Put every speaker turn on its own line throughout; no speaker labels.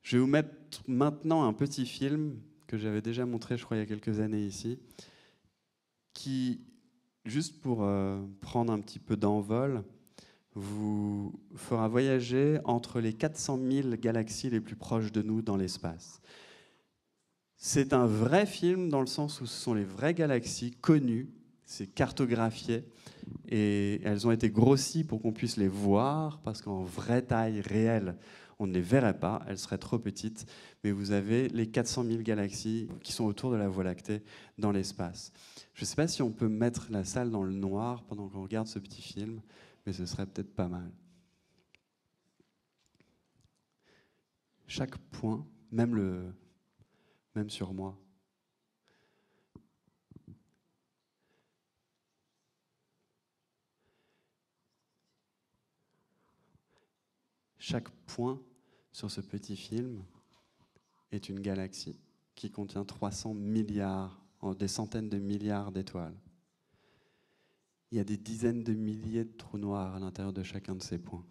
Je vais vous mettre maintenant un petit film que j'avais déjà montré, je crois, il y a quelques années ici, qui, juste pour prendre un petit peu d'envol, vous fera voyager entre les 400 000 galaxies les plus proches de nous dans l'espace. C'est un vrai film dans le sens où ce sont les vraies galaxies connues, c'est cartographié, et elles ont été grossies pour qu'on puisse les voir, parce qu'en vraie taille réelle, on ne les verrait pas, elles seraient trop petites, mais vous avez les 400 000 galaxies qui sont autour de la Voie lactée dans l'espace. Je ne sais pas si on peut mettre la salle dans le noir pendant qu'on regarde ce petit film, mais ce serait peut-être pas mal. Chaque point, même sur moi, chaque point sur ce petit film est une galaxie qui contient 300 milliards, des centaines de milliards d'étoiles. Il y a des dizaines de milliers de trous noirs à l'intérieur de chacun de ces points.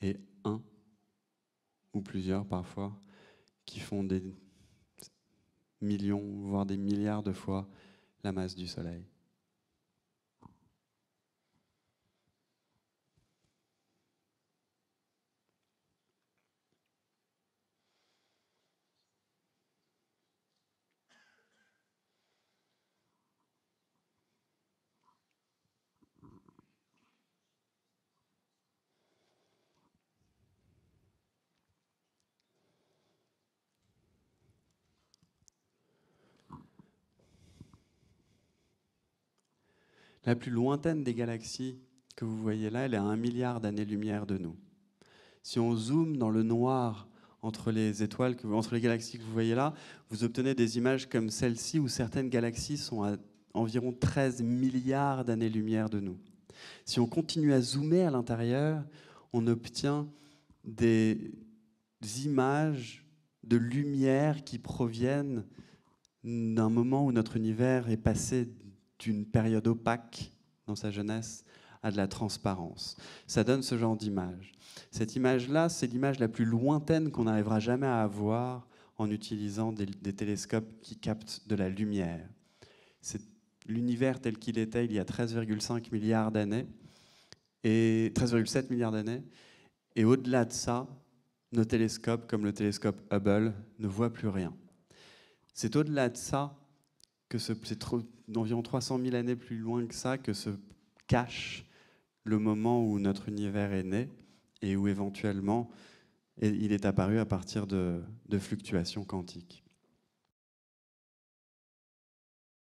Et un, ou plusieurs parfois, qui font des millions, voire des milliards de fois la masse du Soleil. La plus lointaine des galaxies que vous voyez là, elle est à 1 milliard d'années-lumière de nous. Si on zoome dans le noir entre les étoiles, entre les galaxies que vous voyez là, vous obtenez des images comme celle-ci où certaines galaxies sont à environ 13 milliards d'années-lumière de nous. Si on continue à zoomer à l'intérieur, on obtient des images de lumière qui proviennent d'un moment où notre univers est passé d'une période opaque dans sa jeunesse à de la transparence. Ça donne ce genre d'image. Cette image-là, c'est l'image la plus lointaine qu'on n'arrivera jamais à avoir en utilisant des télescopes qui captent de la lumière. C'est l'univers tel qu'il était il y a 13,5 milliards d'années, et 13,7 milliards d'années, et au-delà de ça, nos télescopes, comme le télescope Hubble, ne voient plus rien. C'est au-delà de ça que c'est d'environ 300 000 années plus loin que ça que se cache le moment où notre univers est né et où éventuellement il est apparu à partir de fluctuations quantiques.